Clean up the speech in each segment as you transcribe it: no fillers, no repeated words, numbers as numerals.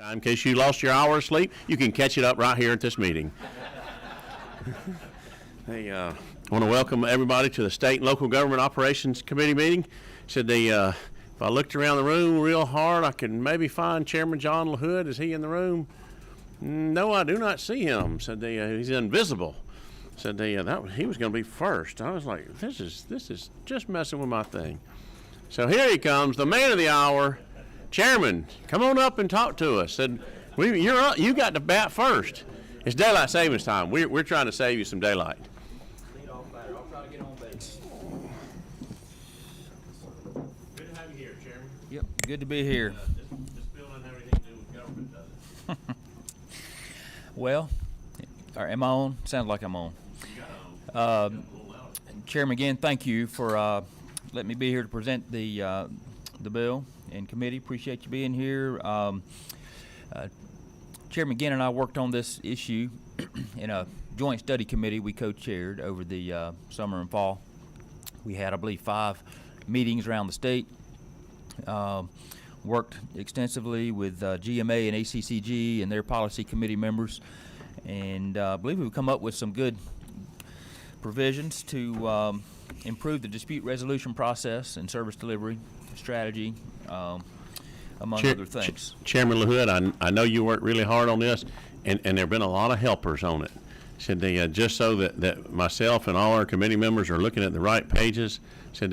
Time, in case you lost your hour of sleep, you can catch it up right here at this meeting. Hey, I want to welcome everybody to the State and Local Government Operations Committee meeting. Said if I looked around the room real hard, I could maybe find Chairman John LaHood. Is he in the room? No, I do not see him. Said he's invisible. Said he was going to be first. I was like, this is just messing with my thing. So here he comes, the man of the hour. Chairman, come on up and talk to us. Said, you're up. You got to bat first. It's daylight savings time. We're trying to save you some daylight. I'll try to get on base. Good to have you here, Chairman. Yep, good to be here. This bill doesn't have anything to do with government, does it? Well, am I on? Sounds like I'm on. Chairman, again, thank you for letting me be here to present the bill in committee. Appreciate you being here. Chairman Ginn and I worked on this issue in a joint study committee we co-chaired over the summer and fall. We had, I believe, 5 meetings around the state. Worked extensively with GMA and ACCG and their policy committee members, and I believe we've come up with some good provisions to improve the dispute resolution process and service delivery strategy, among other things. Chairman LaHood, I know you worked really hard on this, and there have been a lot of helpers on it. Said just so that myself and all our committee members are looking at the right pages. Said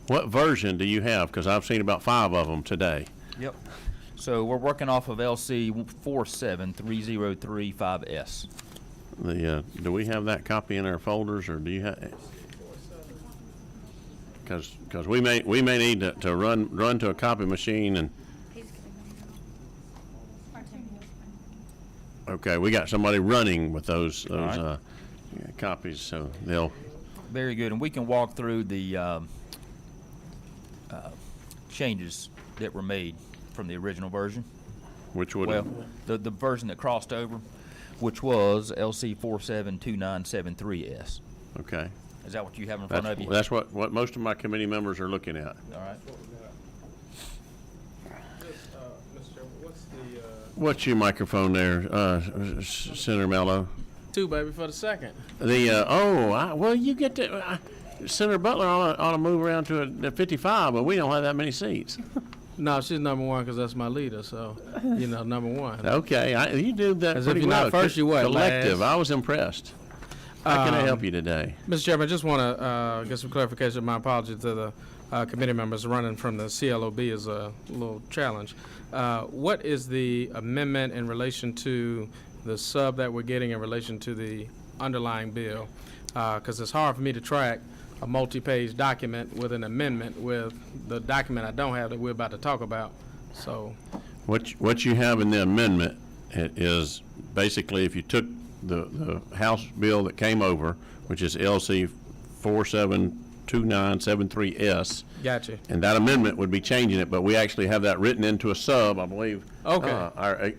what version do you have? Because I've seen about 5 of them today. Yep. So we're working off of LC 47303.5S. Do we have that copy in our folders, or do you have? Because we may need to run to a copy machine and. Okay, we got somebody running with those right. Copies, so they'll. Very good, and we can walk through the changes that were made from the original version. Which would? Well, the version that crossed over, which was LC 472973S. Okay. Is that what you have in front of you? That's what most of my committee members are looking at. All right. Mr. Chairman, what's the What's your microphone there, Senator Mello? 2, baby, for the second? Well, you get to Senator Butler ought to move around to a 55, but we don't have that many seats. No, she's number 1 because that's my leader. So, number 1. Okay, you do that As pretty if you're well. not first, you what? Collective. Last? I was impressed. How can I help you today? Mr. Chairman, I just want to get some clarification. My apologies to the committee members. Running from the CLOB is a little challenge. What is the amendment in relation to the sub that we're getting in relation to the underlying bill? Because it's hard for me to track a multi-page document with an amendment with the document I don't have that we're about to talk about. So, What you have in the amendment is basically if you took the House bill that came over, which is LC 472973S. gotcha. And that amendment would be changing it, but we actually have that written into a sub, I believe. Okay. Our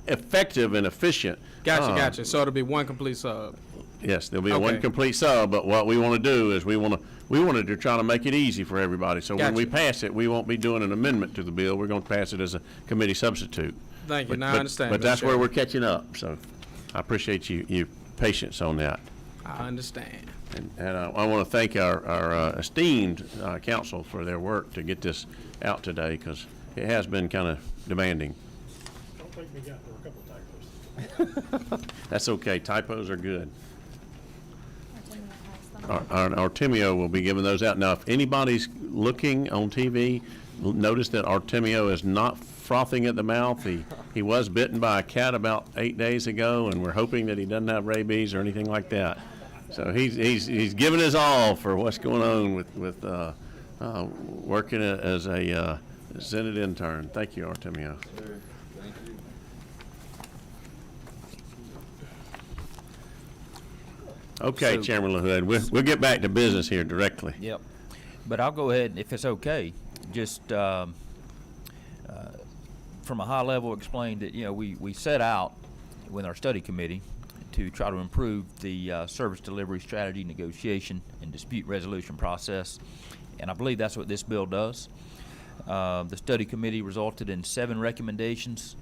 effective and efficient. Gotcha. So it'll be one complete sub. Yes, there'll be Okay. one complete sub, but what we want to do is we wanted to try to make it easy for everybody. So when we Gotcha. pass it, we won't be doing an amendment to the bill. We're going to pass it as a committee substitute. Thank you. Now I understand. But Mr. that's where Chairman. we're catching up. So I appreciate your patience on that. I understand. And I want to thank our esteemed council for their work to get this out today, because it has been kind of demanding. Don't think we got there were a couple of typos. That's okay. Typos are good. Artemio will be giving those out. Now, if anybody's looking on TV, notice that Artemio is not frothing at the mouth. He was bitten by a cat about 8 days ago, and we're hoping that he doesn't have rabies or anything like that. So he's giving his all for what's going on with working as a Senate intern. Thank you, Artemio. Sure. Thank you. Okay, So- Chairman LaHood, we'll get back to business here directly. Yep. But I'll go ahead, if it's okay, just from a high level explain that, we set out with our study committee to try to improve the service delivery strategy, negotiation, and dispute resolution process. And I believe that's what this bill does. The study committee resulted in 7 recommendations,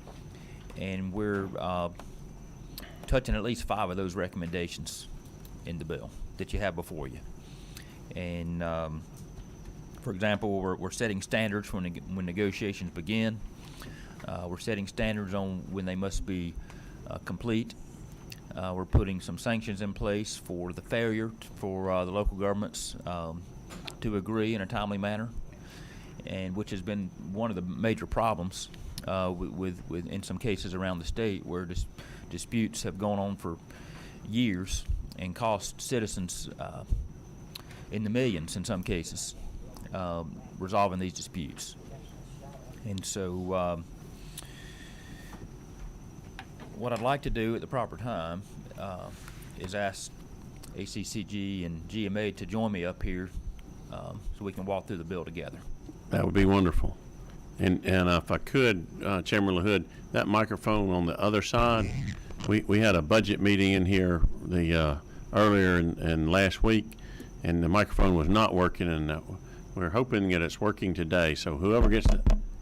and we're touching at least 5 of those recommendations in the bill that you have before you. And for example, we're setting standards when negotiations begin. We're setting standards on when they must be complete. We're putting some sanctions in place for the failure for the local governments to agree in a timely manner, and which has been one of the major problems with in some cases around the state, where disputes have gone on for years and cost citizens in the millions in some cases resolving these disputes. And so what I'd like to do at the proper time is ask ACCG and GMA to join me up here so we can walk through the bill together. That would be wonderful. And if I could, Chairman LaHood, that microphone on the other side, we had a budget meeting in here earlier in last week, and the microphone was not working, and we're hoping that it's working today. So whoever gets it,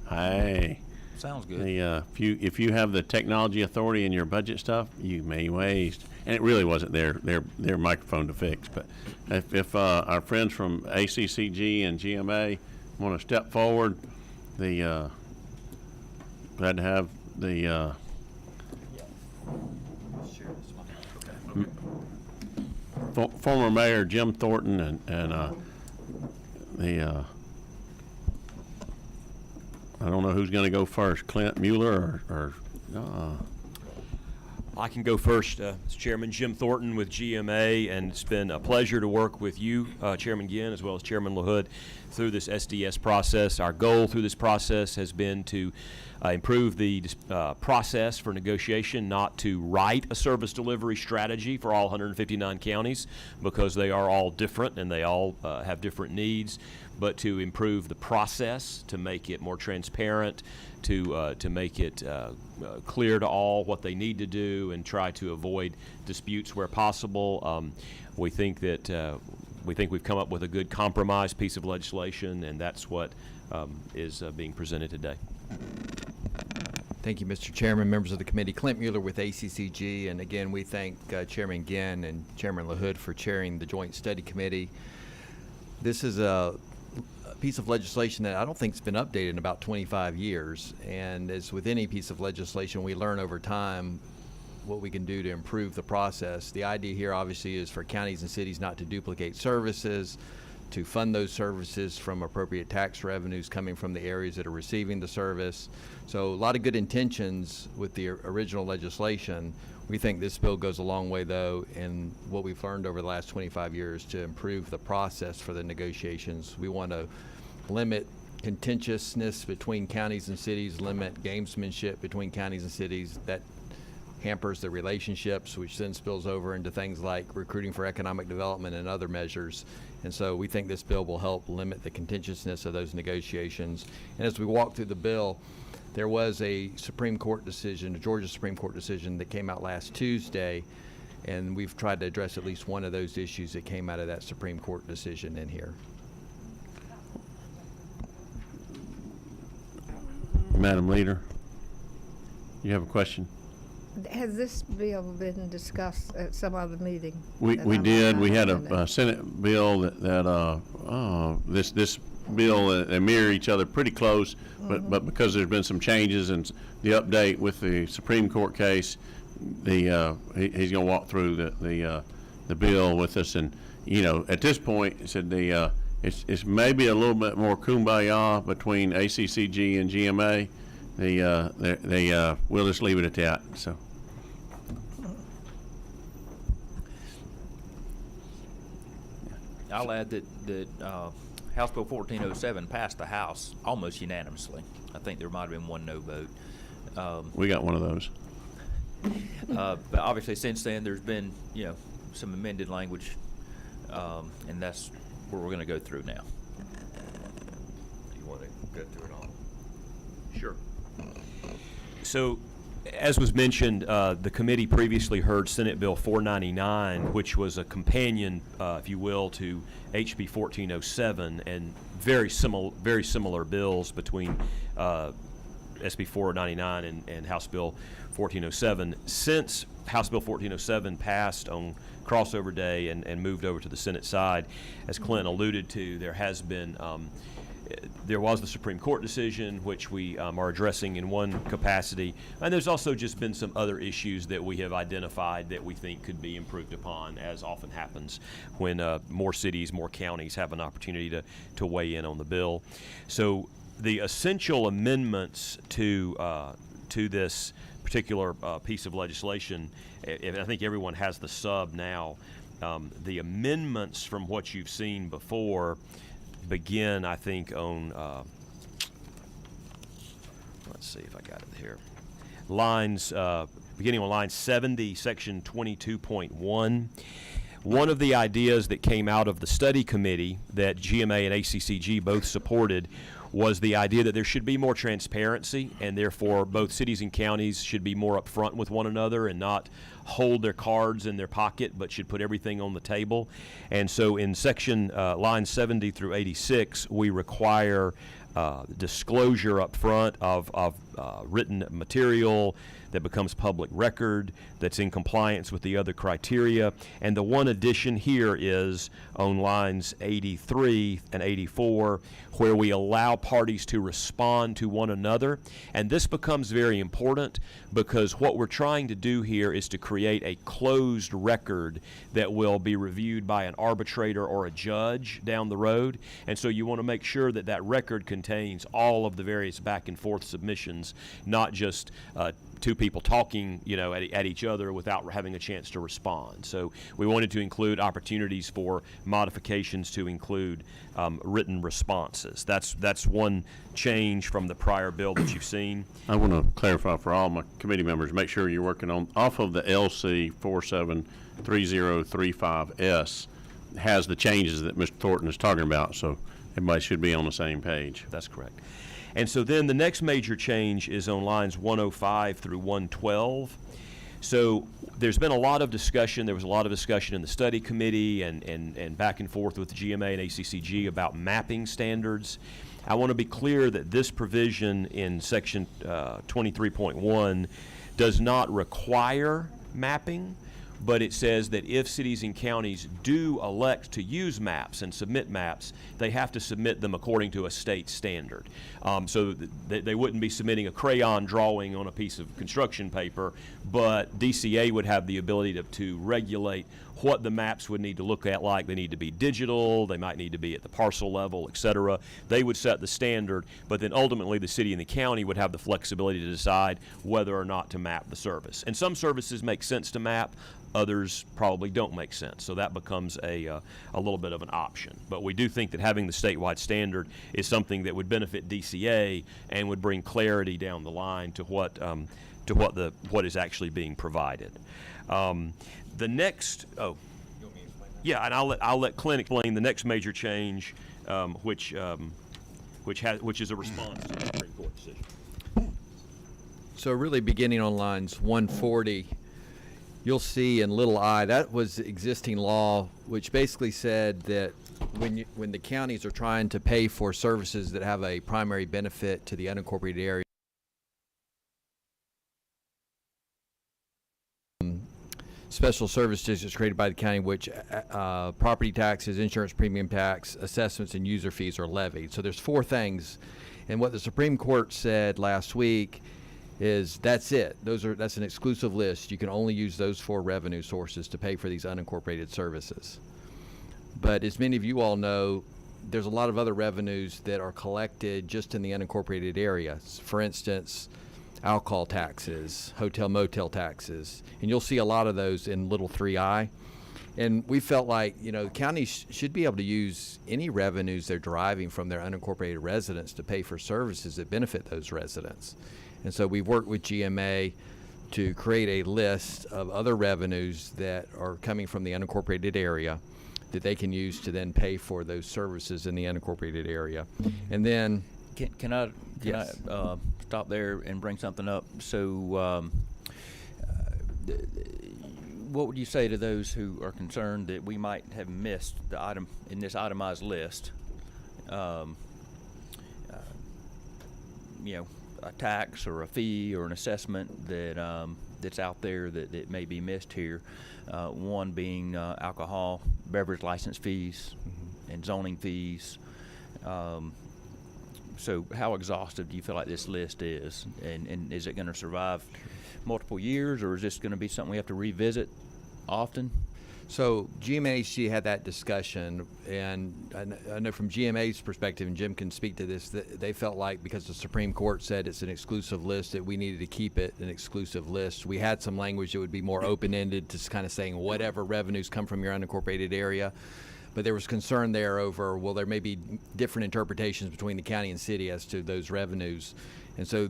hey. Sounds good. If you have the technology authority in your budget stuff, you may waste. And it really wasn't their microphone to fix. But if our friends from ACCG and GMA want to step forward, glad to have the former Mayor Jim Thornton and the I don't know who's going to go first, Clint Mueller or I can go first. It's Chairman Jim Thornton with GMA, and it's been a pleasure to work with you, Chairman Ginn, as well as Chairman LaHood, through this SDS process. Our goal through this process has been to improve the process for negotiation, not to write a service delivery strategy for all 159 counties, because they are all different and they all have different needs, but to improve the process, to make it more transparent, to make it clear to all what they need to do, and try to avoid disputes where possible. We think we've come up with a good compromise piece of legislation, and that's what is being presented today. Thank you, Mr. Chairman, members of the committee. Clint Mueller with ACCG, and again, we thank Chairman Ginn and Chairman LaHood for chairing the Joint Study Committee. This is a piece of legislation that I don't think has been updated in about 25 years, and as with any piece of legislation, we learn over time what we can do to improve the process. The idea here obviously is for counties and cities not to duplicate services, to fund those services from appropriate tax revenues coming from the areas that are receiving the service. So a lot of good intentions with the original legislation. We think this bill goes a long way, though, in what we've learned over the last 25 years to improve the process for the negotiations. We want to limit contentiousness between counties and cities, limit gamesmanship between counties and cities. That hampers the relationships, which then spills over into things like recruiting for economic development and other measures. And so we think this bill will help limit the contentiousness of those negotiations. And as we walk through the bill, there was a Supreme Court decision, a Georgia Supreme Court decision that came out last Tuesday, and we've tried to address at least one of those issues that came out of that Supreme Court decision in here. Madam Leader, you have a question? Has this bill been discussed at some other meeting? We did. We had a Senate bill this bill they mirror each other pretty close, but because there's been some changes and the update with the Supreme Court case, he's going to walk through the bill with us. And at this point, he said it's maybe a little bit more kumbaya between ACCG and GMA. We'll just leave it at that. So. I'll add that House Bill 1407 passed the House almost unanimously. I think there might have been one no vote. We got one of those. But obviously, since then, there's been some amended language, and that's what we're going to go through now. Do you want to go through it all? Sure. So, as was mentioned, the committee previously heard Senate Bill 499, which was a companion, if you will, to HB 1407, and very similar bills between SB 499 and House Bill 1407. Since House Bill 1407 passed on crossover day and moved over to the Senate side, as Clint alluded to, there was the Supreme Court decision, which we are addressing in one capacity, and there's also just been some other issues that we have identified that we think could be improved upon, as often happens when more cities, more counties have an opportunity to weigh in on the bill. So the essential amendments to this particular piece of legislation, and I think everyone has the sub now, the amendments from what you've seen before begin, I think, on, let's see if I got it here, lines, beginning on line 70, section 22.1. One of the ideas that came out of the study committee that GMA and ACCG both supported was the idea that there should be more transparency, and therefore both cities and counties should be more upfront with one another and not hold their cards in their pocket, but should put everything on the table. And so in section line 70 through 86, we require disclosure up front of written material that becomes public record, that's in compliance with the other criteria. And the one addition here is on lines 83 and 84, where we allow parties to respond to one another. And this becomes very important because what we're trying to do here is to create a closed record that will be reviewed by an arbitrator or a judge down the road. And so you want to make sure that that record contains all of the various back and forth submissions, not just two people talking, at each other without having a chance to respond. So we wanted to include opportunities for modifications to include written responses. That's one change from the prior bill that you've seen. I want to clarify for all my committee members, make sure you're working off of the LC 473035S has the changes that Mr. Thornton is talking about, so everybody should be on the same page. That's correct. And so then the next major change is on lines 105 through 112. So there's been a lot of discussion. There was a lot of discussion in the study committee and back and forth with the GMA and ACCG about mapping standards. I want to be clear that this provision in section 23.1 does not require mapping, but it says that if cities and counties do elect to use maps and submit maps, they have to submit them according to a state standard. So they wouldn't be submitting a crayon drawing on a piece of construction paper, but DCA would have the ability to regulate what the maps would need to look at like. They need to be digital, they might need to be at the parcel level, et cetera. They would set the standard, but then ultimately the city and the county would have the flexibility to decide whether or not to map the service. And some services make sense to map, others probably don't make sense. So that becomes a little bit of an option. But we do think that having the statewide standard is something that would benefit DCA and would bring clarity down the line to what is actually being provided. The next, yeah, and I'll let Clint explain the next major change, which is a response to the Supreme Court decision. So really beginning on lines 140, you'll see in little I, that was existing law, which basically said that when the counties are trying to pay for services that have a primary benefit to the unincorporated area, special service districts created by the county, which property taxes, insurance premium tax, assessments, and user fees are levied. So there's four things. And what the Supreme Court said last week is that's it. That's an exclusive list. You can only use those four revenue sources to pay for these unincorporated services. But as many of you all know, there's a lot of other revenues that are collected just in the unincorporated area. For instance, alcohol taxes, hotel motel taxes, and you'll see a lot of those in little 3I. And we felt like, counties should be able to use any revenues they're deriving from their unincorporated residents to pay for services that benefit those residents. And so we've worked with GMA to create a list of other revenues that are coming from the unincorporated area that they can use to then pay for those services in the unincorporated area. And then Can I Yes. stop there and bring something up? So what would you say to those who are concerned that we might have missed the item in this itemized list? a tax or a fee or an assessment that that's out there that may be missed here. One being alcohol beverage license fees and zoning fees. So how exhaustive do you feel like this list is? And is it going to survive multiple years, or is this going to be something we have to revisit often? So GMAHC had that discussion, and I know from GMA's perspective, and Jim can speak to this, that they felt like because the Supreme Court said it's an exclusive list, that we needed to keep it an exclusive list. We had some language that would be more open-ended, just kind of saying whatever revenues come from your unincorporated area. But there was concern there over, well, there may be different interpretations between the county and city as to those revenues. And so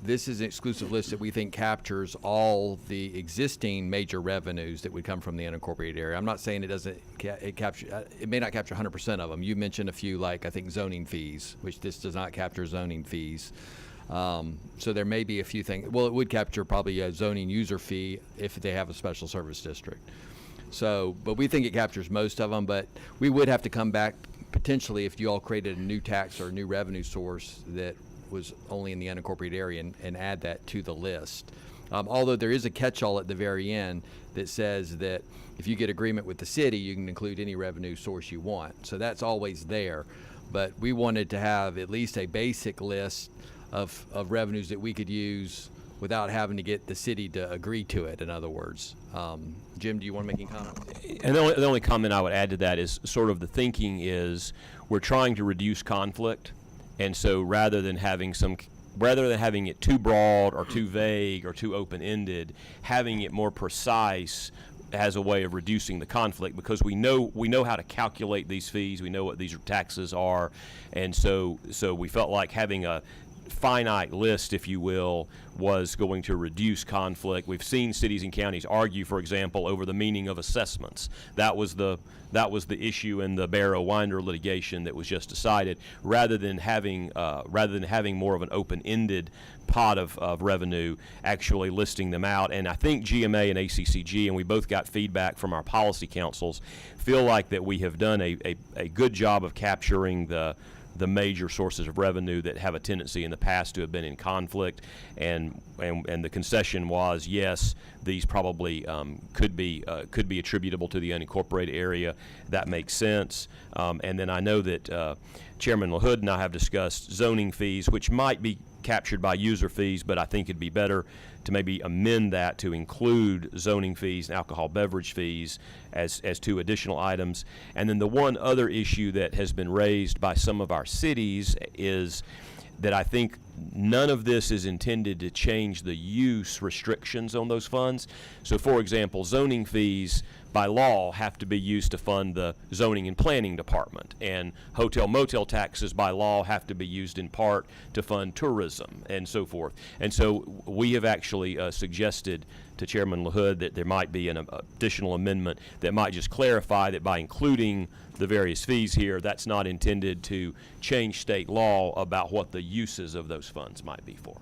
this is an exclusive list that we think captures all the existing major revenues that would come from the unincorporated area. I'm not saying it doesn't, it may not capture 100% of them. You mentioned a few, like I think zoning fees, which this does not capture zoning fees. So there may be a few things. Well, it would capture probably a zoning user fee if they have a special service district. So, but we think it captures most of them, but we would have to come back potentially if you all created a new tax or a new revenue source that was only in the unincorporated area and add that to the list. Although there is a catch-all at the very end that says that if you get agreement with the city, you can include any revenue source you want. So that's always there. But we wanted to have at least a basic list of revenues that we could use without having to get the city to agree to it, in other words. Jim, do you want to make any comment? And the only comment I would add to that is sort of the thinking is we're trying to reduce conflict. And so rather than having it too broad or too vague or too open-ended, having it more precise as a way of reducing the conflict, because we know how to calculate these fees, we know what these taxes are, and so we felt like having a finite list, if you will, was going to reduce conflict. We've seen cities and counties argue, for example, over the meaning of assessments. That was the issue in the Barrow-Winder litigation that was just decided. Rather than having more of an open-ended pot of revenue, actually listing them out. And I think GMA and ACCG, and we both got feedback from our policy councils, feel like that we have done a good job of capturing the major sources of revenue that have a tendency in the past to have been in conflict, and the concession was, yes, these probably could be attributable to the unincorporated area. That makes sense. And then I know that Chairman LaHood and I have discussed zoning fees, which might be captured by user fees, but I think it'd be better to maybe amend that to include zoning fees and alcohol beverage fees as two additional items. And then the one other issue that has been raised by some of our cities is that I think none of this is intended to change the use restrictions on those funds. So, for example, zoning fees by law have to be used to fund the zoning and planning department, and hotel motel taxes by law have to be used in part to fund tourism and so forth. And so we have actually suggested to Chairman LaHood that there might be an additional amendment that might just clarify that by including the various fees here, that's not intended to change state law about what the uses of those funds might be for,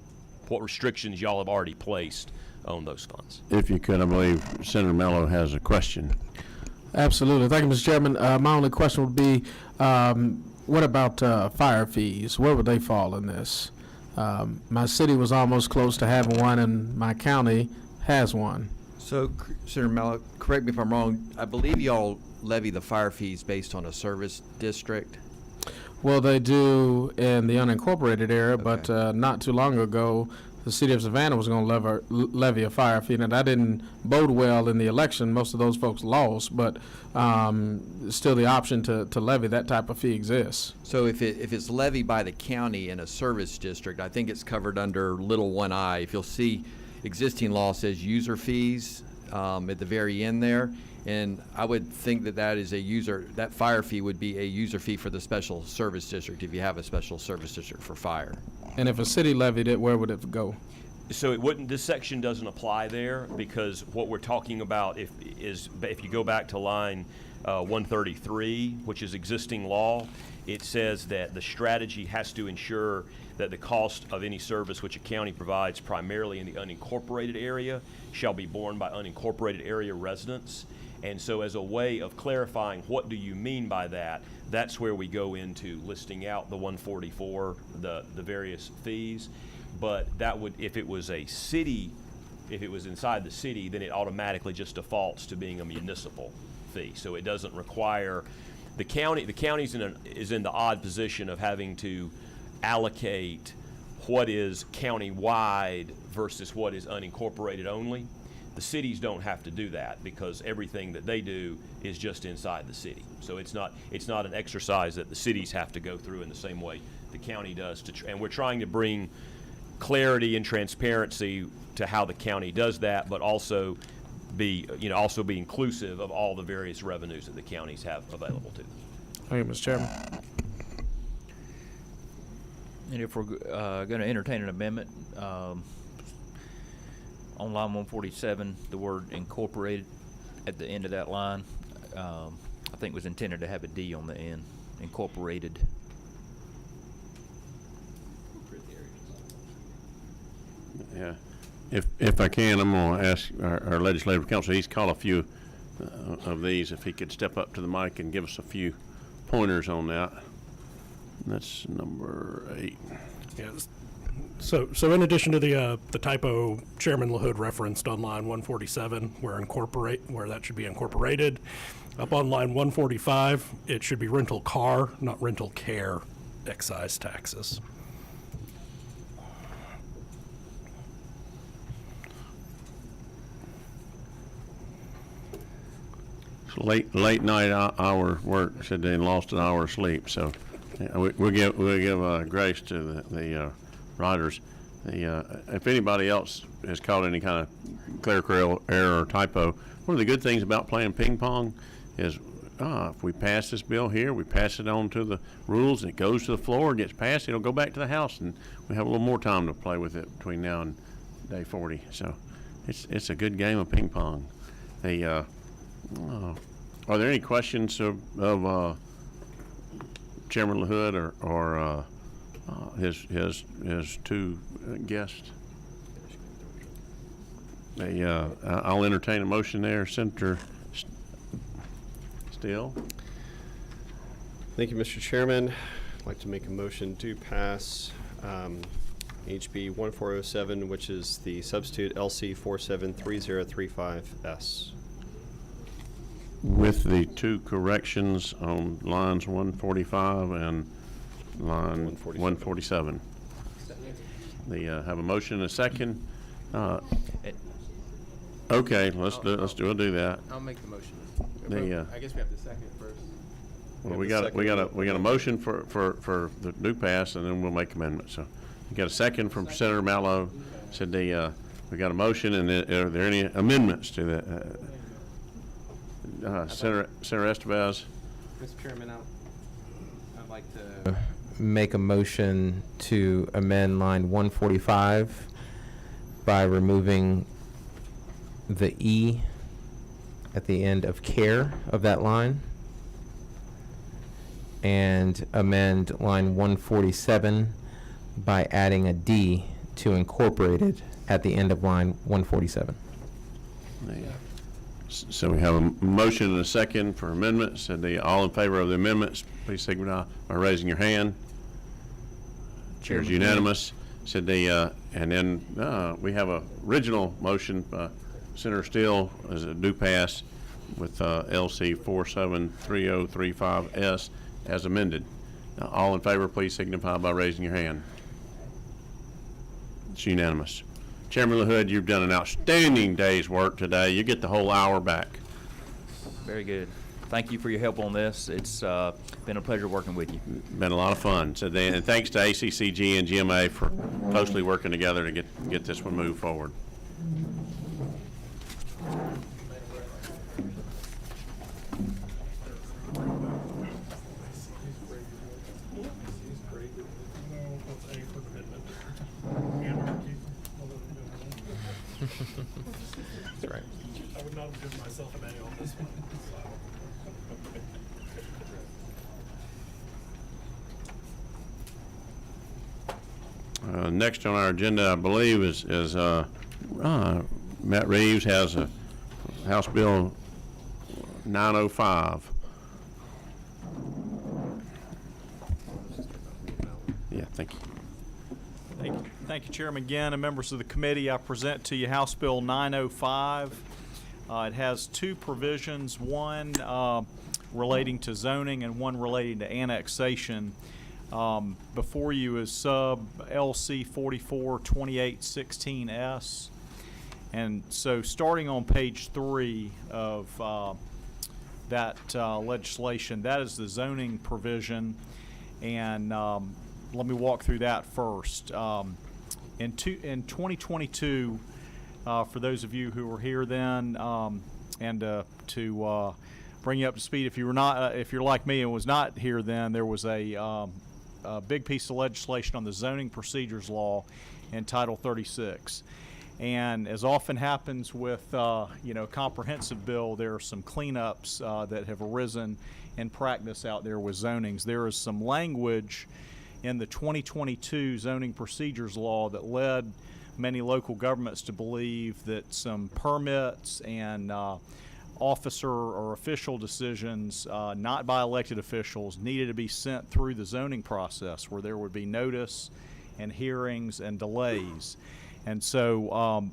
what restrictions y'all have already placed on those funds. If you could, I believe Senator Mello has a question. Absolutely. Thank you, Mr. Chairman. My only question would be, what about fire fees? Where would they fall in this? My city was almost close to having one, and my county has one. So, Senator Mello, correct me if I'm wrong, I believe y'all levy the fire fees based on a service district? Well, they do in the unincorporated area, Okay. but not too long ago, the city of Savannah was going to levy a fire fee, and that didn't bode well in the election. Most of those folks lost, but still the option to levy that type of fee exists. So if it's levied by the county in a service district, I think it's covered under little 1I. If you'll see, existing law says user fees at the very end there, and I would think that fire fee would be a user fee for the special service district if you have a special service district for fire. And if a city levied it, where would it go? So it wouldn't. This section doesn't apply there, because what we're talking about if you go back to line 133, which is existing law, it says that the strategy has to ensure that the cost of any service which a county provides primarily in the unincorporated area shall be borne by unincorporated area residents. And so as a way of clarifying what do you mean by that, that's where we go into listing out the 144, the various fees. But that would, if it was a city, if it was inside the city, then it automatically just defaults to being a municipal fee. So it doesn't require, the county's is in the odd position of having to allocate what is county-wide versus what is unincorporated only. The cities don't have to do that because everything that they do is just inside the city. So it's not an exercise that the cities have to go through in the same way the county does. And we're trying to bring clarity and transparency to how the county does that, but also be inclusive of all the various revenues that the counties have available to them. Thank you, Mr. Chairman. And if we're going to entertain an amendment, on line 147, the word incorporated at the end of that line, I think was intended to have a D on the end, incorporated. Yeah. If I can, I'm going to ask our legislative counsel, he's called a few of these, if he could step up to the mic and give us a few pointers on that. That's number 8. Yes. So in addition to the typo Chairman LaHood referenced on line 147, where that should be incorporated, up on line 145, it should be rental car, not rental care excise taxes. Late night hour work, said they lost an hour of sleep, so yeah, we'll give grace to the writers. If anybody else has caught any kind of clerical error or typo, one of the good things about playing ping pong is if we pass this bill here, we pass it on to the rules, and it goes to the floor, gets passed, it'll go back to the House, and we have a little more time to play with it between now and day 40. So it's a good game of ping pong. Are there any questions of Chairman LaHood or his two guests? I'll entertain a motion there, Senator Steele. Thank you, Mr. Chairman. I'd like to make a motion to pass HB 1407, which is the substitute LC 473035S. With the two corrections on lines 145 and line 147. Have a motion and a second. Okay, we'll do that. I'll make the motion. I guess we have the second first. Well, we got a motion for the new pass, and then we'll make amendments. So we got a second from Senator Mallow. Said we got a motion, and are there any amendments to that? Senator Estevez. Mr. Chairman, I'd like to make a motion to amend line 145 by removing the E at the end of care of that line, and amend line 147 by adding a D to incorporated at the end of line 147. So we have a motion and a second for amendments. And all in favor of the amendments, please signify by raising your hand. Chair's unanimous. Said and then we have a original motion by Senator Steele as a do pass with LC 473035S as amended. Now, all in favor, please signify by raising your hand. It's unanimous. Chairman LaHood, you've done an outstanding day's work today. You get the whole hour back. Very good. Thank you for your help on this. It's been a pleasure working with you. Been a lot of fun. So and thanks to ACCG and GMA for closely working together to get this one moved forward. That's right. I would not have given myself an A on this one. Next on our agenda, I believe, is Matt Reeves has a House Bill 905. Yeah, thank you. Thank you, Chairman Ginn and members of the committee. I present to you House Bill 905. It has two provisions, one relating to zoning and one relating to annexation. Before you is sub LC 442816S. And so starting on page 3 of that legislation, that is the zoning provision. And let me walk through that first. In 2022, for those of you who were here then, and to bring you up to speed, if you were not, if you're like me and was not here then, there was a big piece of legislation on the zoning procedures law in Title 36. And as often happens with comprehensive bill, there are some cleanups that have arisen in practice out there with zonings. There is some language in the 2022 zoning procedures law that led many local governments to believe that some permits and officer or official decisions, not by elected officials, needed to be sent through the zoning process where there would be notice and hearings and delays. And so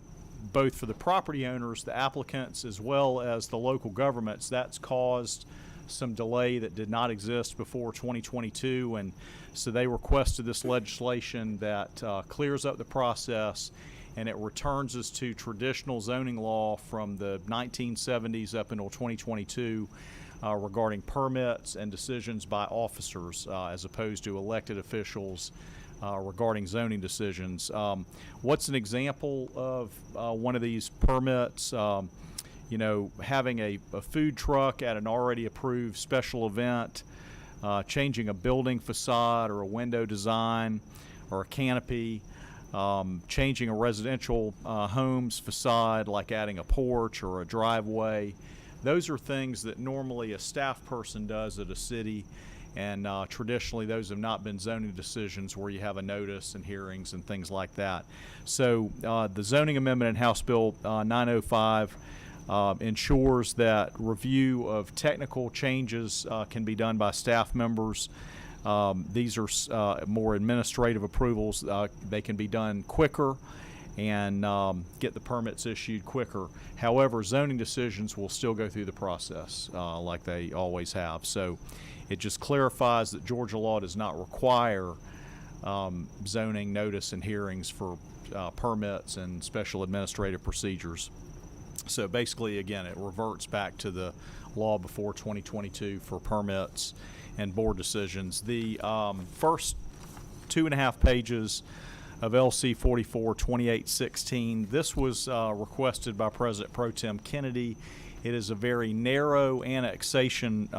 both for the property owners, the applicants, as well as the local governments, that's caused some delay that did not exist before 2022. And so they requested this legislation that clears up the process, and it returns us to traditional zoning law from the 1970s up until 2022 regarding permits and decisions by officers as opposed to elected officials regarding zoning decisions. What's an example of one of these permits? Having a food truck at an already approved special event, changing a building facade or a window design or a canopy, changing a residential home's facade, like adding a porch or a driveway. Those are things that normally a staff person does at a city, and traditionally those have not been zoning decisions where you have a notice and hearings and things like that. So the zoning amendment in House Bill 905 ensures that review of technical changes can be done by staff members. These are more administrative approvals. They can be done quicker and get the permits issued quicker. However, zoning decisions will still go through the process like they always have. So it just clarifies that Georgia law does not require zoning notice and hearings for permits and special administrative procedures. So basically, again, it reverts back to the law before 2022 for permits and board decisions. The first 2.5 pages of LC 442816, this was requested by President Pro Tem Kennedy. It is a very narrow annexation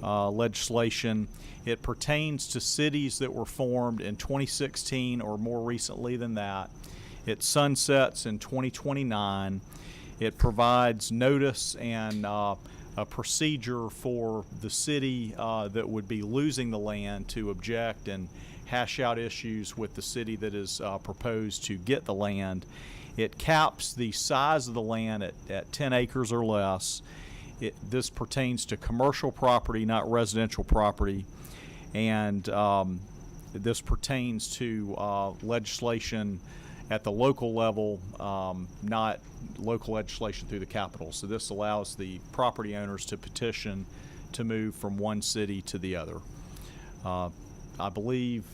legislation. It pertains to cities that were formed in 2016 or more recently than that. It sunsets in 2029. It provides notice and a procedure for the city that would be losing the land to object and hash out issues with the city that is proposed to get the land. It caps the size of the land at 10 acres or less. This pertains to commercial property, not residential property. And this pertains to legislation at the local level, not local legislation through the Capitol. So this allows the property owners to petition to move from one city to the other. I believe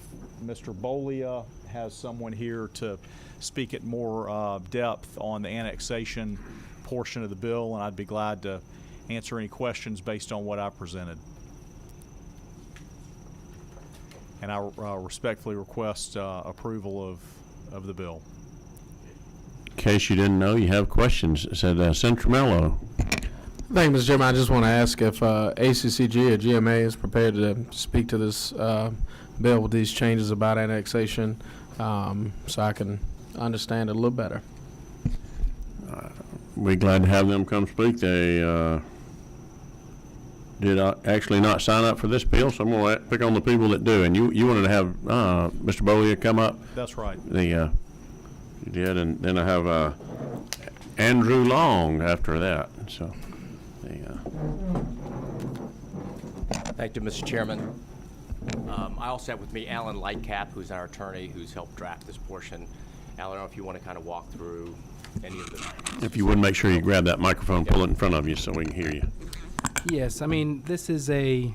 Mr. Bolia has someone here to speak at more depth on the annexation portion of the bill, and I'd be glad to answer any questions based on what I presented. And I respectfully request approval of the bill. In case you didn't know, you have questions. It said Senator Mello. Thank you, Mr. Chairman. I just want to ask if ACCG or GMA is prepared to speak to this bill with these changes about annexation, so I can understand it a little better. We're glad to have them come speak. They did actually not sign up for this bill, so I'm going to pick on the people that do. And you wanted to have Mr. Bolia come up? That's right. You did, and then I have Andrew Long after that. So, Thank you, Mr. Chairman. I also have with me Alan Lightcap, who's our attorney, who's helped draft this portion. Alan, I don't know if you want to kind of walk through any of the... If you would, make sure you grab that microphone, pull it in front of you so we can hear you. Yes, I mean, this is a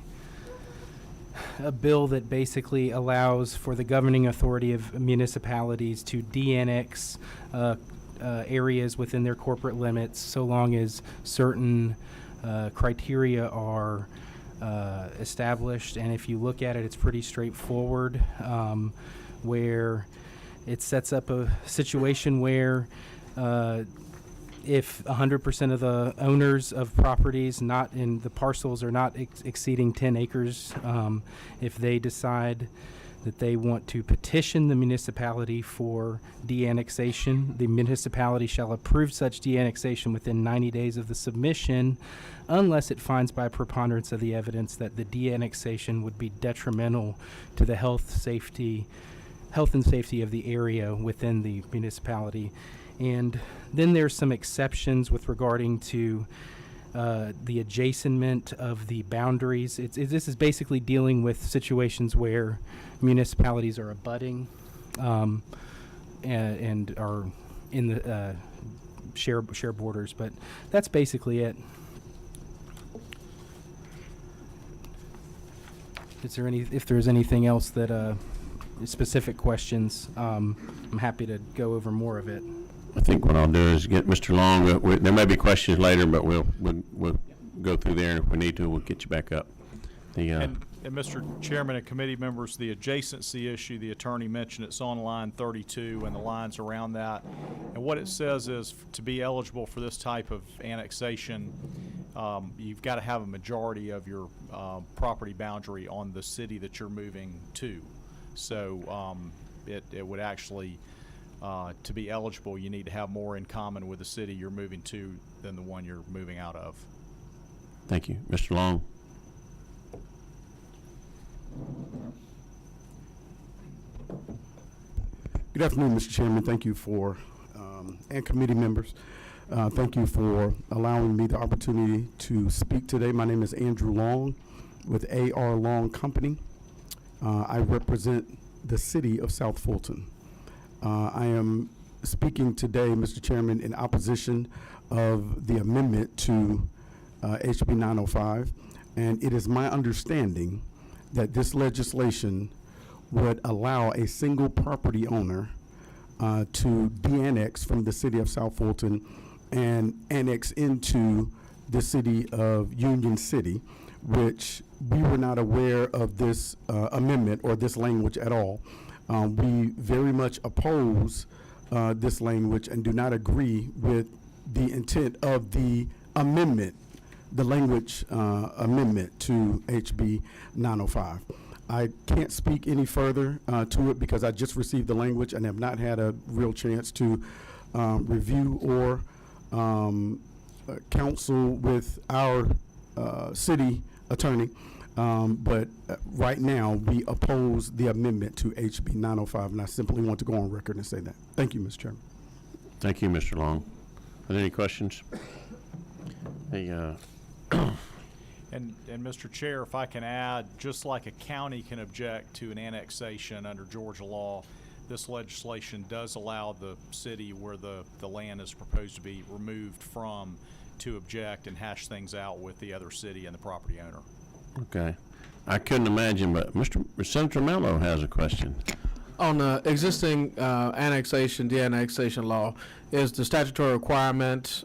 bill that basically allows for the governing authority of municipalities to de-annex areas within their corporate limits so long as certain criteria are established. And if you look at it, it's pretty straightforward, where it sets up a situation where if 100% of the owners of properties not in the parcels are not exceeding 10 acres, if they decide that they want to petition the municipality for de-annexation, the municipality shall approve such de-annexation within 90 days of the submission, unless it finds by preponderance of the evidence that the de-annexation would be detrimental to the health and safety of the area within the municipality. And then there's some exceptions with regarding to the adjacentment of the boundaries. This is basically dealing with situations where municipalities are abutting and are in the share borders. But that's basically it. If there's anything else that specific questions, I'm happy to go over more of it. I think what I'll do is get Mr. Long. There may be questions later, but we'll go through there, and if we need to, we'll get you back up. And Mr. Chairman and committee members, the adjacency issue, the attorney mentioned, it's on line 32 and the lines around that. And what it says is to be eligible for this type of annexation, you've got to have a majority of your property boundary on the city that you're moving to. So it would actually, to be eligible, you need to have more in common with the city you're moving to than the one you're moving out of. Thank you. Mr. Long. Good afternoon, Mr. Chairman. Thank you for, and committee members, thank you for allowing me the opportunity to speak today. My name is Andrew Long with A.R. Long Company. I represent the city of South Fulton. I am speaking today, Mr. Chairman, in opposition of the amendment to HB 905, and it is my understanding that this legislation would allow a single property owner to de-annex from the city of South Fulton and annex into the city of Union City, which we were not aware of this amendment or this language at all. We very much oppose this language and do not agree with the intent of the amendment, the language amendment to HB 905. I can't speak any further to it because I just received the language and have not had a real chance to review or counsel with our city attorney. But right now, we oppose the amendment to HB 905, and I simply want to go on record and say that. Thank you, Mr. Chairman. Thank you, Mr. Long. Are there any questions? And Mr. Chair, if I can add, just like a county can object to an annexation under Georgia law, this legislation does allow the city where the land is proposed to be removed from to object and hash things out with the other city and the property owner. Okay. I couldn't imagine, but Senator Mello has a question. On the existing annexation, de-annexation law, is the statutory requirement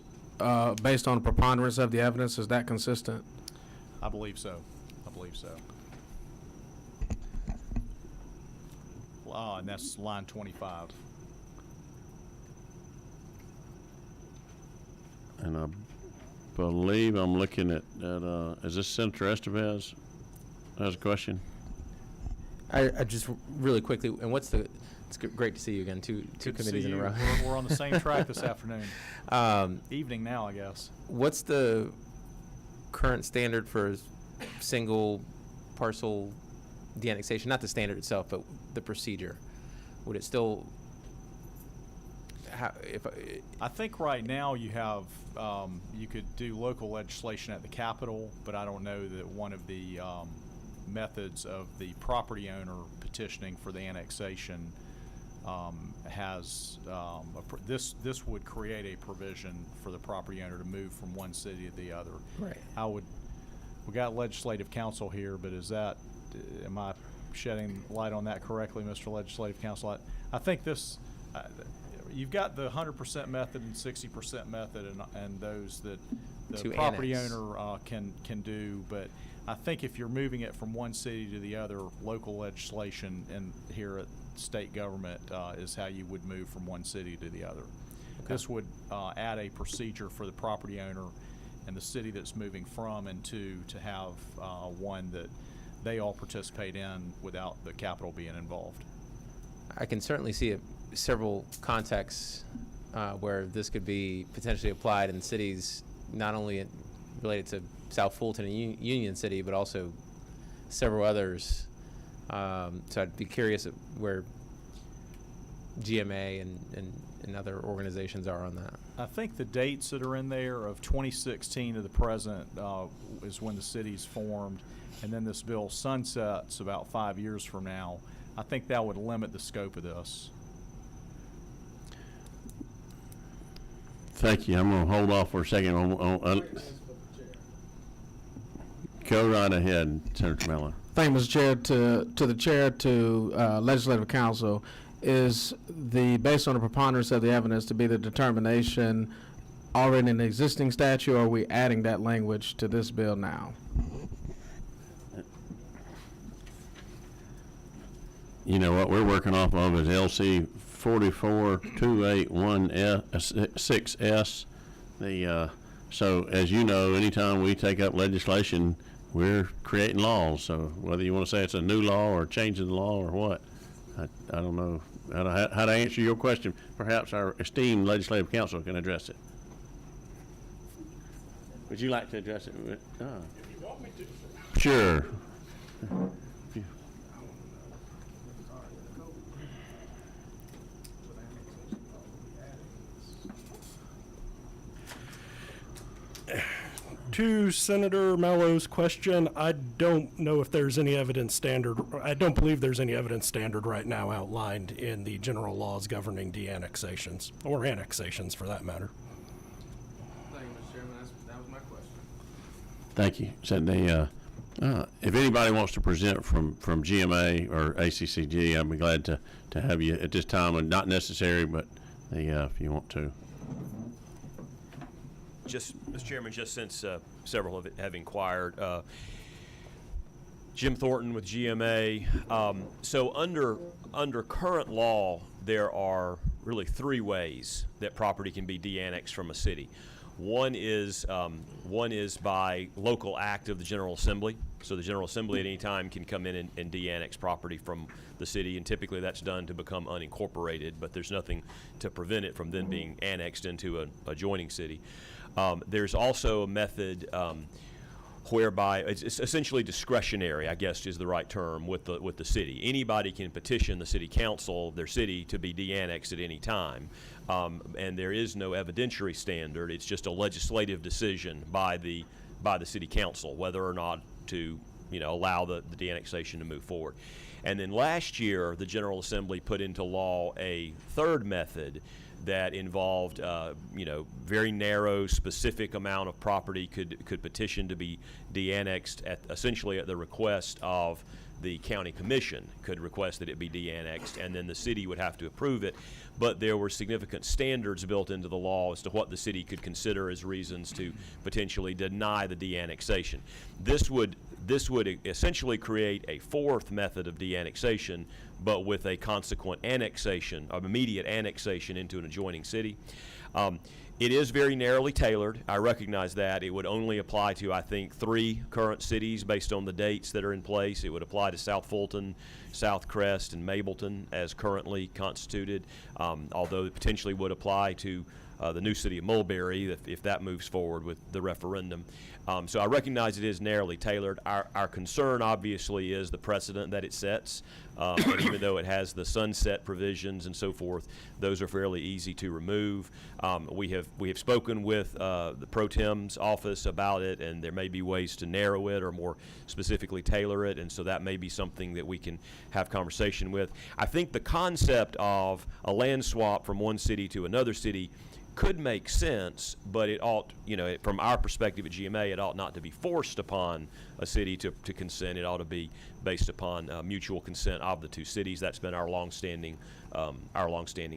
based on preponderance of the evidence? Is that consistent? I believe so. I believe so. And that's line 25. And I believe I'm looking at is this Senator Estevez has a question? I just really quickly, and it's great to see you again, two committees in a row. We're on the same track this afternoon. Evening now, I guess. What's the current standard for single parcel de-annexation? Not the standard itself, but the procedure. Would it still I think right now you have, you could do local legislation at the Capitol, but I don't know that one of the methods of the property owner petitioning for the annexation has this would create a provision for the property owner to move from one city to the other. Right. We got legislative counsel here, but am I shedding light on that correctly, Mr. Legislative Counsel? I think this, you've got the 100% method and 60% method, and those that the To property annex. owner can do. But I think if you're moving it from one city to the other, local legislation and here at state government is how you would move from one city to the other. Okay. This would add a procedure for the property owner and the city that's moving from and to have one that they all participate in without the capital being involved. I can certainly see several contexts where this could be potentially applied in cities not only related to South Fulton and Union City, but also several others. So I'd be curious at where GMA and other organizations are on that. I think the dates that are in there of 2016 to the present is when the city's formed, and then this bill sunsets about 5 years from now. I think that would limit the scope of this. Thank you. I'm going to hold off for a second. Go right ahead, Senator Miller. Thank you, Mr. Chair. To the chair, to Legislative Council, is based on the preponderance of the evidence to be the determination already in the existing statute, or are we adding that language to this bill now? You know what we're working off of is LC 44281-6S. So as you know, anytime we take up legislation, we're creating laws. So whether you want to say it's a new law or changing the law or what, I don't know how to answer your question. Perhaps our esteemed legislative counsel can address it. Would you like to address it? If you want me to. Sure. To Senator Mello's question, I don't know if there's any evidence standard. I don't believe there's any evidence standard right now outlined in the general laws governing de-annexations, or annexations for that matter. Thank you, Mr. Chairman. That was my question. Thank you. So if anybody wants to present from GMA or ACCG, I'd be glad to have you at this time. And not necessary, but if you want to. Just, Mr. Chairman, just since several have inquired, Jim Thornton with GMA. So under current law, there are really three ways that property can be de-annexed from a city. One is by local act of the General Assembly. So the General Assembly at any time can come in and de-annex property from the city, and typically that's done to become unincorporated, but there's nothing to prevent it from then being annexed into an adjoining city. There's also a method whereby it's essentially discretionary, I guess is the right term, with the city. Anybody can petition the city council, their city, to be de-annexed at any time, and there is no evidentiary standard. It's just a legislative decision by the city council whether or not to allow the de-annexation to move forward. And then last year, the General Assembly put into law a third method that involved, very narrow, specific amount of property could petition to be de-annexed essentially at the request of the county commission. Could request that it be de-annexed, and then the city would have to approve it. But there were significant standards built into the law as to what the city could consider as reasons to potentially deny the de-annexation. This would essentially create a fourth method of de-annexation, but with a consequent annexation, of immediate annexation into an adjoining city. It is very narrowly tailored. I recognize that. It would only apply to, I think, 3 current cities based on the dates that are in place. It would apply to South Fulton, South Crest, and Mableton as currently constituted, although it potentially would apply to the new city of Mulberry if that moves forward with the referendum. So I recognize it is narrowly tailored. Our concern obviously is the precedent that it sets. And even though it has the sunset provisions and so forth, those are fairly easy to remove. We have spoken with the Pro Tem's office about it, and there may be ways to narrow it or more specifically tailor it, and so that may be something that we can have conversation with. I think the concept of a land swap from one city to another city could make sense, but it ought, from our perspective at GMA, it ought not to be forced upon a city to consent. It ought to be based upon mutual consent of the two cities. That's been our longstanding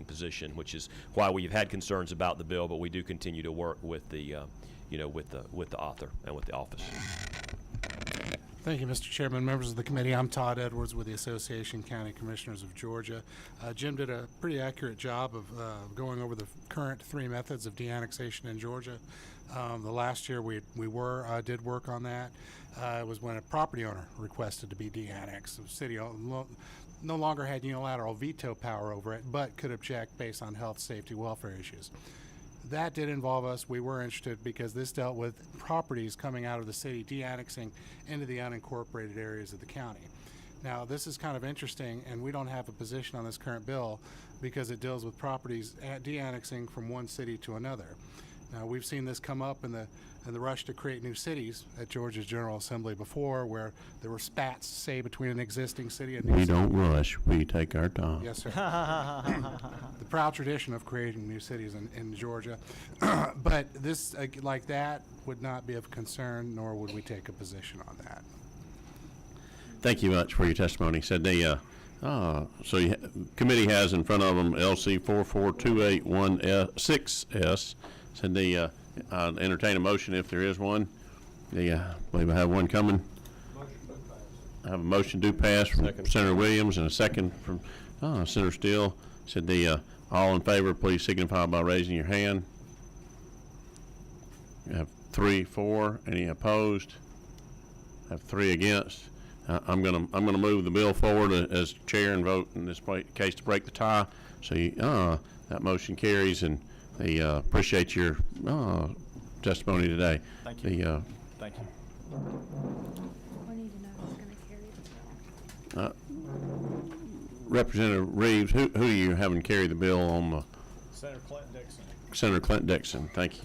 position, which is why we've had concerns about the bill, but we do continue to work with the, with the author and with the office. Thank you, Mr. Chairman, members of the committee. I'm Todd Edwards with the Association of County Commissioners of Georgia. Jim did a pretty accurate job of going over the current three methods of de-annexation in Georgia. The last year we did work on that. It was when a property owner requested to be de-annexed. The city no longer had unilateral veto power over it, but could object based on health, safety, welfare issues. That did involve us. We were interested because this dealt with properties coming out of the city de-annexing into the unincorporated areas of the county. Now, this is kind of interesting, and we don't have a position on this current bill because it deals with properties de-annexing from one city to another. Now, we've seen this come up in the rush to create new cities at Georgia's General Assembly before, where there were spats, say, between an existing city and a new We city. don't rush. We take our time. Yes, sir. The proud tradition of creating new cities in Georgia. But this, like that, would not be of concern, nor would we take a position on that. Thank you much for your testimony. Said committee has in front of them LC 44281-6S. Said entertain a motion if there is one. I believe I have one coming. I have a motion to pass from Senator Williams and a second from Senator Steele. Said all in favor, please signify by raising your hand. You have 3, 4. Any opposed? I have 3 against. I'm gonna move the bill forward as chair and vote in this case to break the tie. So that motion carries, and they appreciate your testimony today. Thank you. Thank you. We need to know who's going to carry the bill. Representative Reeves, who are you having carry the bill on the? Senator Clinton Dixon. Senator Clinton Dixon. Thank you.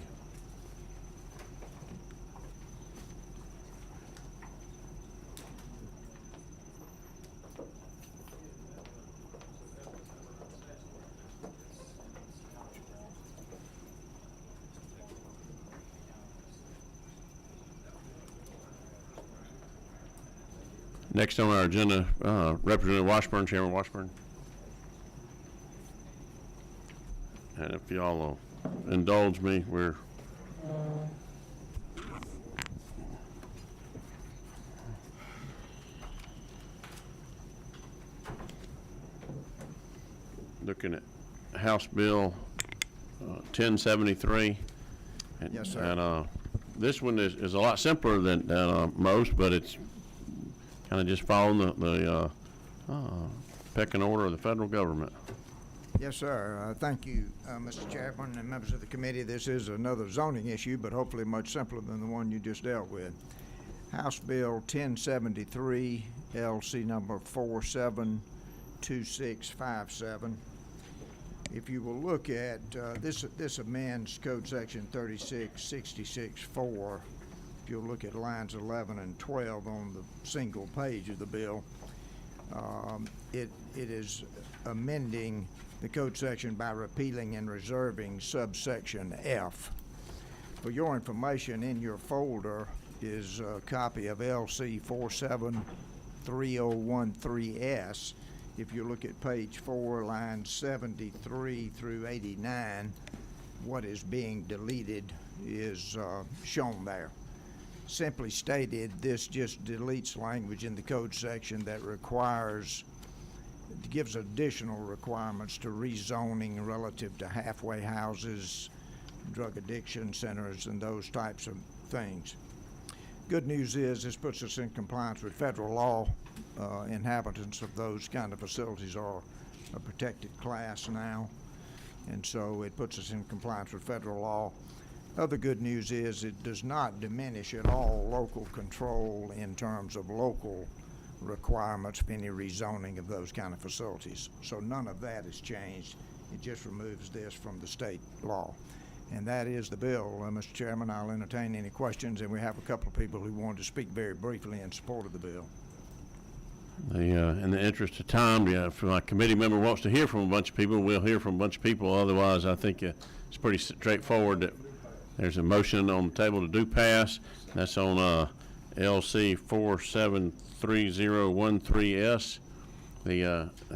Next on our agenda, Representative Washburn, Chairman Washburn. And if y'all will indulge me, we're looking at House Bill 1073. Yes, sir. And this one is a lot simpler than most, but it's kind of just following the pecking order of the federal government. Yes, sir. Thank you, Mr. Chairman and members of the committee. This is another zoning issue, but hopefully much simpler than the one you just dealt with. House Bill 1073, LC number 472657. If you will look at this amends Code Section 3666-4. If you'll look at lines 11 and 12 on the single page of the bill, it is amending the code section by repealing and reserving subsection F. For your information, in your folder is a copy of LC 473013S. If you look at page 4, lines 73 through 89, what is being deleted is shown there. Simply stated, this just deletes language in the code section that gives additional requirements to rezoning relative to halfway houses, drug addiction centers, and those types of things. Good news is this puts us in compliance with federal law. Inhabitants of those kind of facilities are a protected class now. and so it puts us in compliance with federal law. Other good news is it does not diminish at all local control in terms of local requirements for any rezoning of those kind of facilities. So none of that has changed. It just removes this from the state law. And that is the bill. Mr. Chairman, I'll entertain any questions, and we have a couple of people who wanted to speak very briefly in support of the bill. In the interest of time, if my committee member wants to hear from a bunch of people, we'll hear from a bunch of people. Otherwise, I think it's pretty straightforward that there's a motion on the table to do pass. That's on LC 473013S.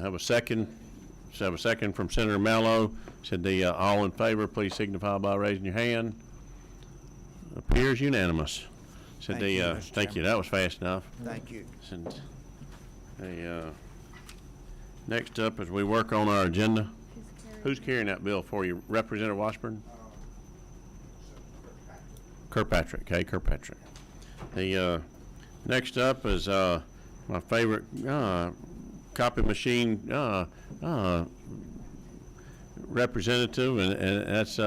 Have a second. So have a second from Senator Mallow. Said all in favor, please signify by raising your hand. Appears unanimous. Said Thank you, Mr. thank you. Chairman. That was fast enough. Thank you. Said, next up, as we work on our agenda, who's carrying that bill for you? Representative Washburn? Kirkpatrick. Okay, Kirkpatrick. Next up is my favorite copy machine representative, and that's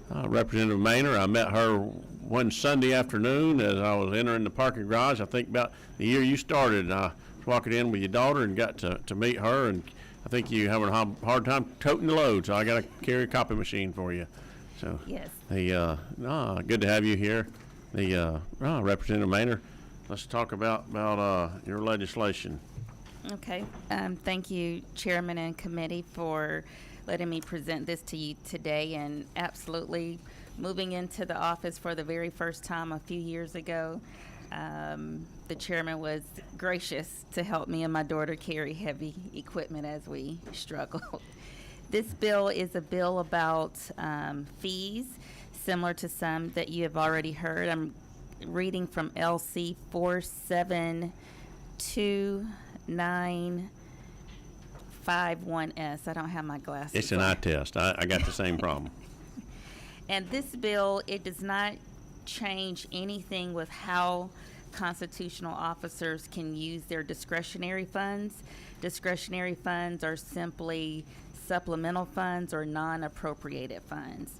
Representative Maynor. I met her one Sunday afternoon as I was entering the parking garage. I think about the year you started. I was walking in with your daughter and got to meet her, and I think you having a hard time toting the load, so I got to carry a copy machine for you. So yes. Good to have you here. Representative Maynor, let's talk about your legislation. Okay. Thank you, Chairman and Committee, for letting me present this to you today. And absolutely, moving into the office for the very first time a few years ago, the Chairman was gracious to help me and my daughter carry heavy equipment as we struggled. This bill is a bill about fees, similar to some that you have already heard. I'm reading from LC 472951S. I don't have my glasses. It's an eye test. I got the same problem. And this bill, it does not change anything with how constitutional officers can use their discretionary funds. Discretionary funds are simply supplemental funds or non-appropriated funds.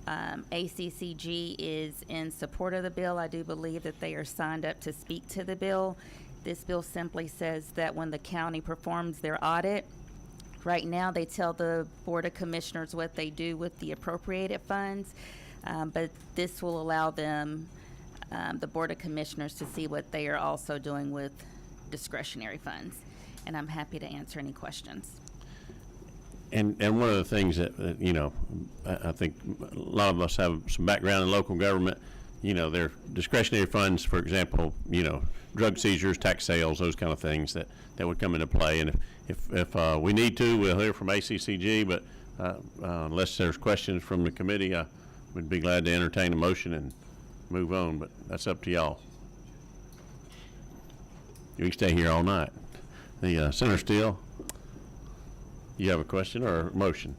ACCG is in support of the bill. I do believe that they are signed up to speak to the bill. This bill simply says that when the county performs their audit, right now they tell the Board of Commissioners what they do with the appropriated funds, but this will allow them, the Board of Commissioners, to see what they are also doing with discretionary funds. And I'm happy to answer any questions. And one of the things that I think a lot of us have some background in local government. Their discretionary funds, for example, drug seizures, tax sales, those kind of things that would come into play. And if we need to, we'll hear from ACCG. But unless there's questions from the committee, I would be glad to entertain a motion and move on. But that's up to y'all. You can stay here all night. Senator Steele. You have a question or a motion?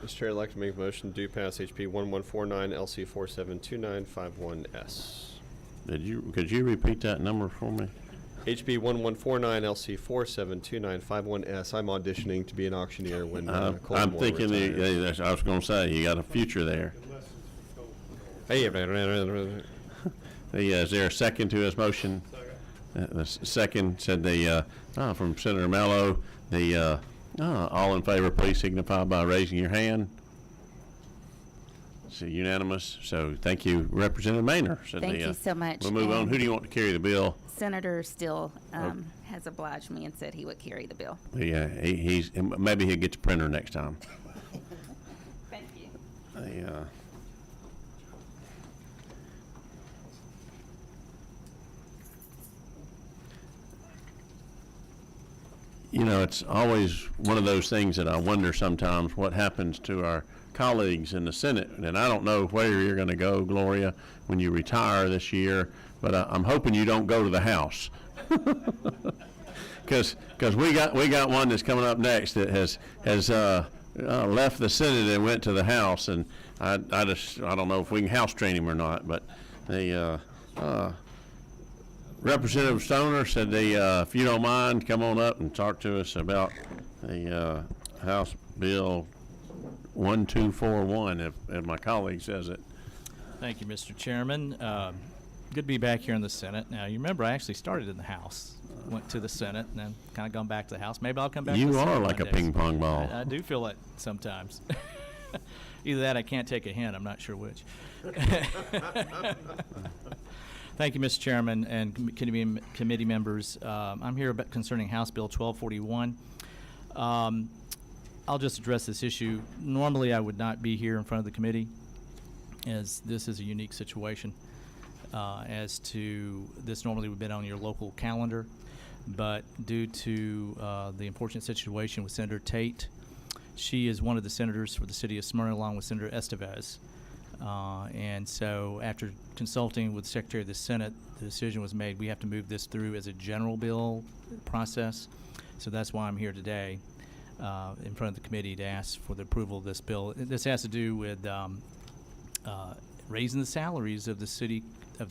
Mr. Chair, I'd like to make a motion to pass HB 1149 LC 472951S. Could you repeat that number for me? HB 1149 LC 472951S. I'm auditioning to be an auctioneer when I'm Colton thinking retires. I was going to say you got a future there. Hey, is there a second to his motion? The second said from Senator Mallow. All in favor, please signify by raising your hand. It's unanimous. So thank you, Representative Maynor. Thank you so much. We'll move on. Who do you want to carry the bill? Senator Steele has obliged me and said he would carry the bill. Yeah, maybe he'll get the printer next time. Thank you. It's always one of those things that I wonder sometimes what happens to our colleagues in the Senate. And I don't know where you're going to go, Gloria, when you retire this year, but I'm hoping you don't go to the House. Because we got one that's coming up next that has left the Senate and went to the House, and I don't know if we can house train him or not, but Representative Stoner said if you don't mind, come on up and talk to us about the House bill 1241, if my colleague says it. Thank you, Mr. Chairman. Good to be back here in the Senate. Now, you remember I actually started in the House, went to the Senate, and then kind of gone back to the House. Maybe I'll come back to the You Senate are one like a day. ping pong ball. I do feel it sometimes. Either that, I can't take a hint. I'm not sure which. Thank you, Mr. Chairman and committee members. I'm here concerning House Bill 1241. I'll just address this issue. Normally, I would not be here in front of the committee, as this is a unique situation. As to this normally would have been on your local calendar, but due to the unfortunate situation with Senator Tate, she is one of the senators for the city of Smyrna, along with Senator Estevez. And so after consulting with the Secretary of the Senate, the decision was made we have to move this through as a general bill process. So that's why I'm here today in front of the committee to ask for the approval of this bill. This has to do with raising the salaries of the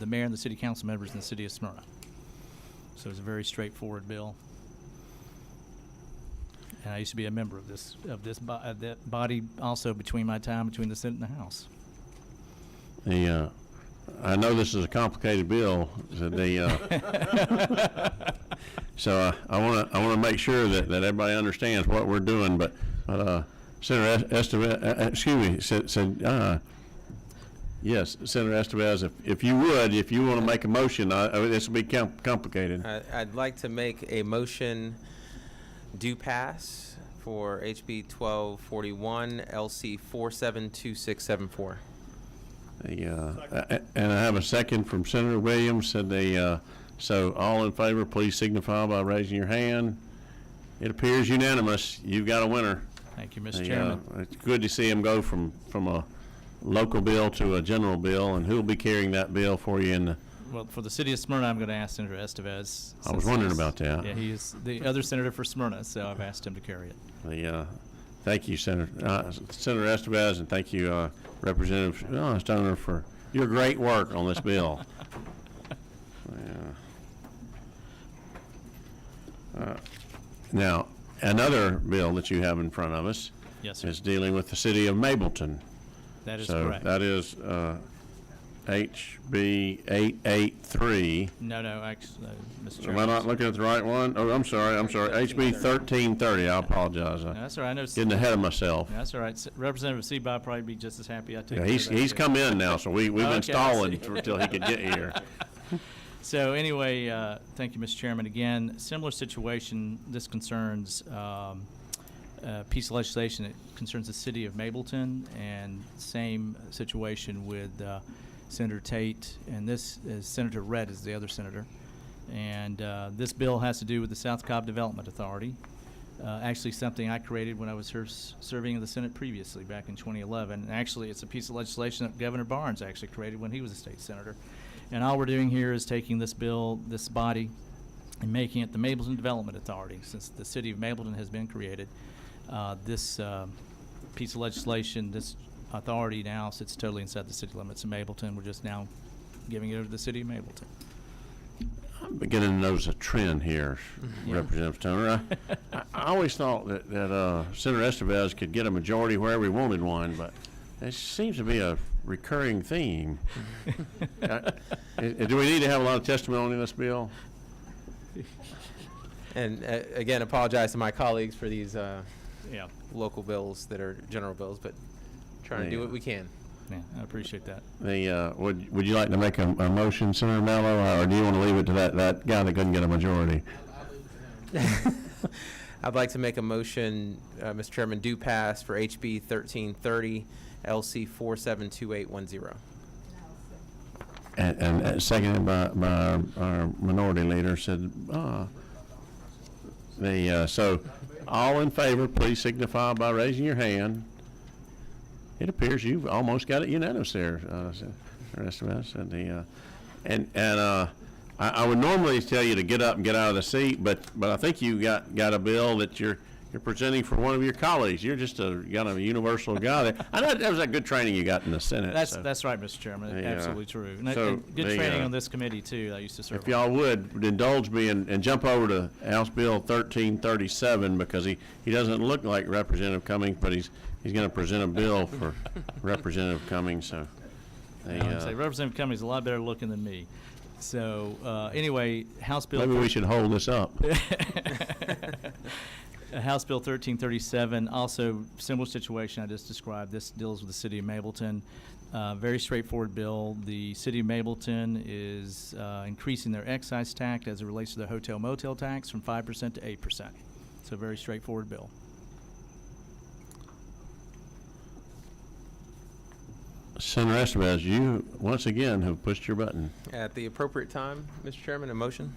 mayor and the city council members in the city of Smyrna. So it's a very straightforward bill. And I used to be a member of that body also between my time between the Senate and the House. I know this is a complicated bill. So I want to make sure that everybody understands what we're doing. But Senator Estevez, said yes, Senator Estevez, if you want to make a motion, this will be complicated. I'd like to make a motion do pass for HB 1241 LC 472674. And I have a second from Senator Williams. So all in favor, please signify by raising your hand. It appears unanimous. You've got a winner. Thank you, Mr. Chairman. It's good to see him go from a local bill to a general bill, and who'll be carrying that bill for you Well, for the city of Smyrna, I'm going to ask Senator Estevez. I was wondering about that. Yeah, he is the other senator for Smyrna, so I've asked him to carry it. Thank you, Senator Estevez, and thank you, Representative Stoner, for your great work on this bill. Now, another bill that you have in front of us is dealing with the city of Mableton. That is correct. So that is HB 883. No, actually, Mr. Am Chairman. I not looking at the right one? Oh, I'm sorry. HB 1330. I apologize. No, that's all right. I know getting ahead of myself. That's all right. Representative Seaby will probably be just as happy I take care of He's that. come in now, so we've been stalling I see. until he could get here. So anyway, thank you, Mr. Chairman. Again, similar situation. This concerns a piece of legislation that concerns the city of Mableton, and same situation with Senator Tate, and this is Senator Redd is the other senator. And this bill has to do with the South Cobb Development Authority. Actually something I created when I was serving in the Senate previously back in 2011. And actually, it's a piece of legislation that Governor Barnes actually created when he was a state senator. And all we're doing here is taking this bill, this body, and making it the Mableton Development Authority. Since the city of Mableton has been created, this piece of legislation, this authority now sits totally inside the city limits of Mableton. We're just now giving it over to the city of Mableton. I'm beginning to notice a trend here, Representative Stoner. I always thought that Senator Estevez could get a majority wherever he wanted one, but it seems to be a recurring theme. Do we need to have a lot of testimony in this bill? And again, apologize to my colleagues for these local bills that are general bills, but trying to do what we can. Yeah, I appreciate that. Would you like to make a motion, Senator Mello, or do you want to leave it to that guy that couldn't get a majority? I'd like to make a motion, Mr. Chairman, do pass for HB 1330 LC 472810. And seconded by our minority leader, said, so all in favor, please signify by raising your hand. It appears you've almost got it unanimous there, I would normally tell you to get up and get out of the seat, but I think you got a bill that you're you're presenting for one of your colleagues. You're just got a universal guy there. I know that was that good training you got in the Senate. That's right, Mr. Chairman. Absolutely true. And, so and good training on this committee too. I used to serve. If y'all would indulge me and jump over to House Bill 1337, because he doesn't look like Representative Cummings, but he's going to present a bill for Representative Cummings. So, I would say Representative Cummings is a lot better looking than me. So anyway, House Bill. Maybe we should hold this up. House Bill 1337, also similar situation I just described. This deals with the city of Mableton. Very straightforward bill. The city of Mableton is increasing their excise tax as it relates to the hotel motel tax from 5% to 8%. So very straightforward bill. Senator Estevez, you once again have pushed your button. At the appropriate time, Mr. Chairman, a motion.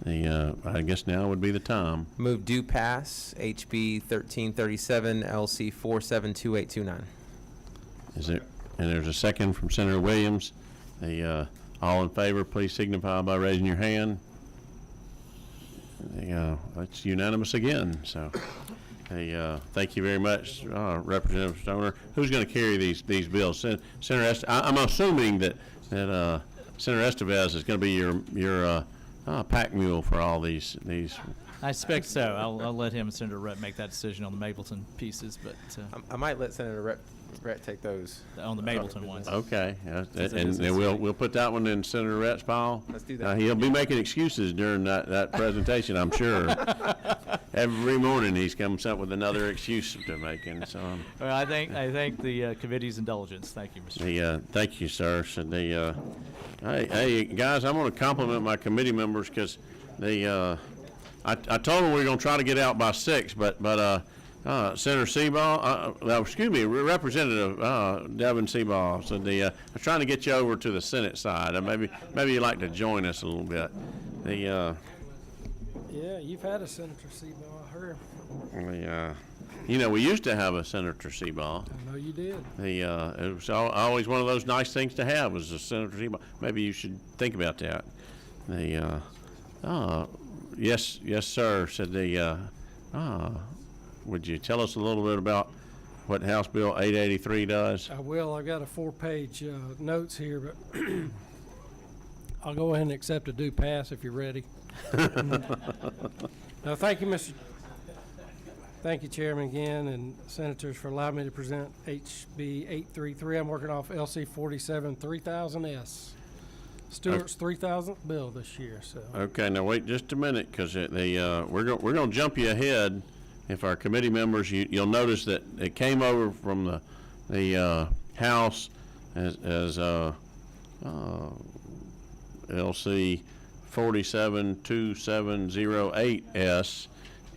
I guess now would be the time. Move do pass HB 1337 LC 472829. Is there? And there's a second from Senator Williams. All in favor, please signify by raising your hand. It's unanimous again. So, thank you very much, Representative Stoner. Who's going to carry these bills? Senator I'm assuming that Senator Estevez is going to be your pack mule for all these. I expect so. I'll let him and Senator Rhett make that decision on the Mableton pieces, but I might let Senator Rhett take those on the Mableton ones. Okay, and we'll put that one in Senator Rhett's pile. Let's do that. He'll be making excuses during that presentation, I'm sure. Every morning he's comes up with another excuse to make, and so. Well, I thank the committee's indulgence. Thank you, Mr. Chairman. Thank you, sir. So hey guys, I'm going to compliment my committee members because I told them we were going to try to get out by 6, but Senator Seaball, Representative Devin Seaball said I was trying to get you over to the Senate side. Maybe you'd like to join us a little bit. Yeah, you've had a Senator Seaball, I heard. We used to have a Senator Seaball. I know you did. It was always one of those nice things to have was a Senator Seaball. Maybe you should think about that. Yes, sir, said would you tell us a little bit about what House Bill 883 does? I will. I've got a 4-page notes here, but I'll go ahead and accept a do pass if you're ready. No, thank you, Thank you, Chairman, again, and Senators for allowing me to present HB 833. I'm working off LC 47 3000S. Stewart's 3,000th bill this year. So. Okay, now wait just a minute, because we're going to jump you ahead. If our committee members, you'll notice that it came over from the House as LC 472708S,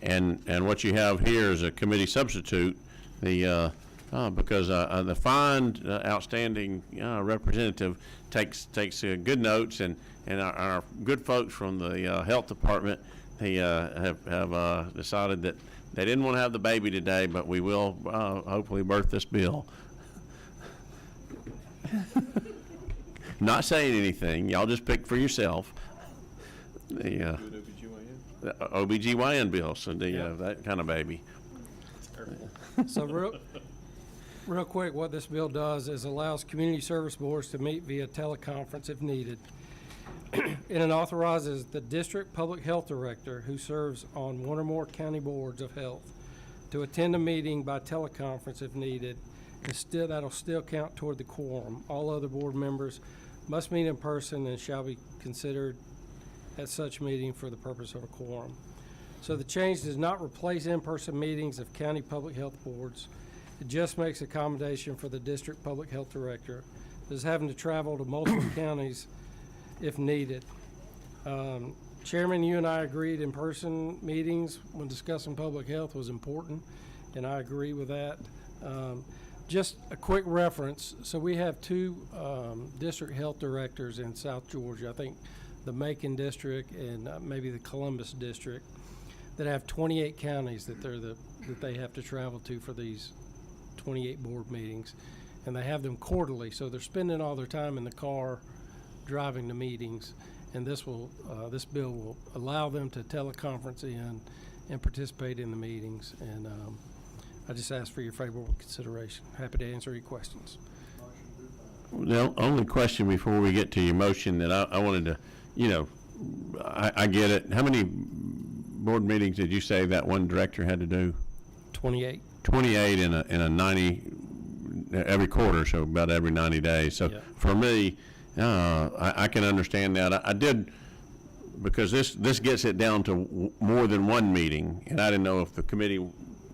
and what you have here is a committee substitute. Because the fine outstanding representative takes good notes, and our good folks from the health department have decided that they didn't want to have the baby today, but we will hopefully birth this bill. Not saying anything. Y'all just pick for yourself. The OBGYN bill, so that kind of baby. So real quick, what this bill does is allows community service boards to meet via teleconference if needed. And it authorizes the district public health director who serves on one or more county boards of health to attend a meeting by teleconference if needed, and that'll still count toward the quorum. All other board members must meet in person and shall be considered at such meeting for the purpose of a quorum. So the change does not replace in-person meetings of county public health boards. It just makes accommodation for the district public health director that's having to travel to multiple counties if needed. Chairman, you and I agreed in-person meetings when discussing public health was important, and I agree with that. Just a quick reference, so we have two district health directors in South Georgia, I think the Macon district and maybe the Columbus district, that have 28 counties that they have to travel to for these 28 board meetings, and they have them quarterly, so they're spending all their time in the car driving to meetings, and this bill will allow them to teleconference in and participate in the meetings. And I just ask for your favorable consideration. Happy to answer your questions. The only question before we get to your motion that I wanted to, I get it. How many board meetings did you say that one director had to do? 28. 28 in a 90 every quarter, so about every 90 days. So Yeah. for me, I can understand that. I did, because this gets it down to more than one meeting, and I didn't know if the committee,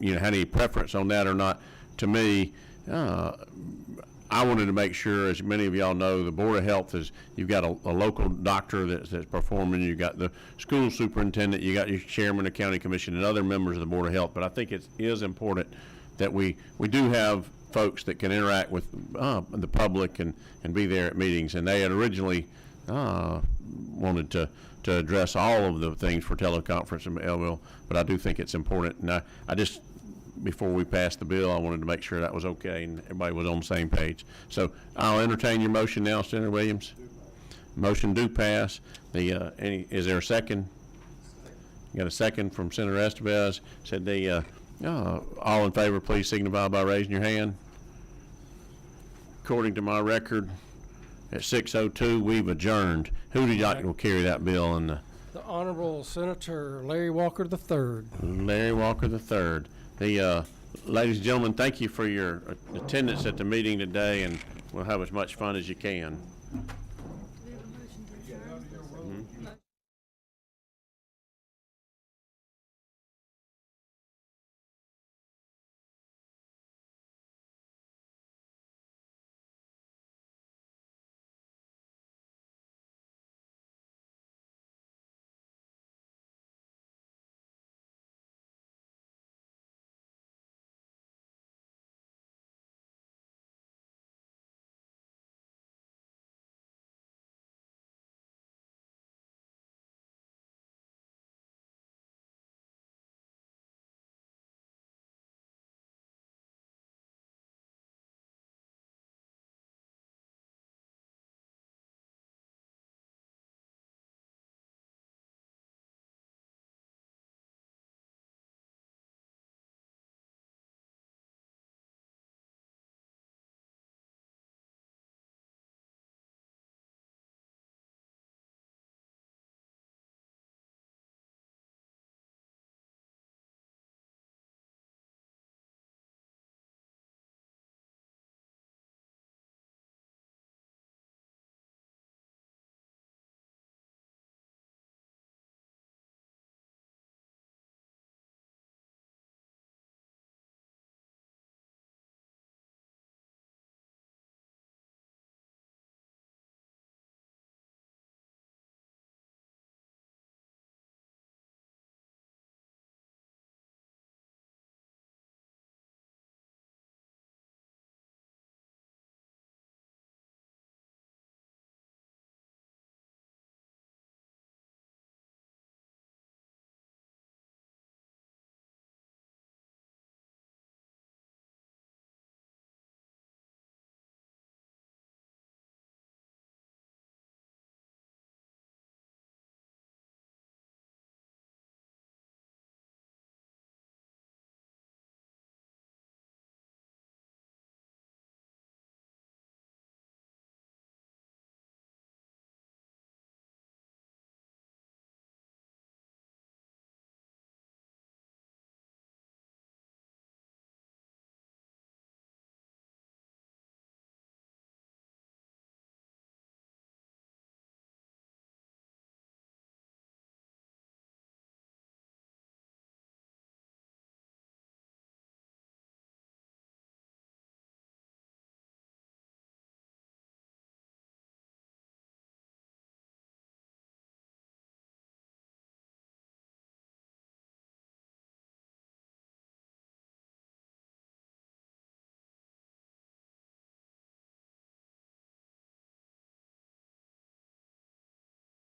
had any preference on that or not. To me, I wanted to make sure, as many of y'all know, the Board of Health is, you've got a local doctor that's performing, you've got the school superintendent, you got your chairman of county commission and other members of the Board of Health. But I think it is important that we do have folks that can interact with the public and be there at meetings. And they had originally wanted to address all of the things for teleconference in Elville, but I do think it's important. And I just, before we passed the bill, I wanted to make sure that was okay and everybody was on the same page. So I'll entertain your motion now, Senator Williams. Motion do pass. Is there a second? Got a second from Senator Estevez. Said all in favor, please signify by raising your hand. According to my record, at 6:02, we've adjourned. Who do you like will carry that bill? And The Honorable Senator Larry Walker III. Larry Walker III. Ladies and gentlemen, thank you for your attendance at the meeting today, and we'll have as much fun as you can.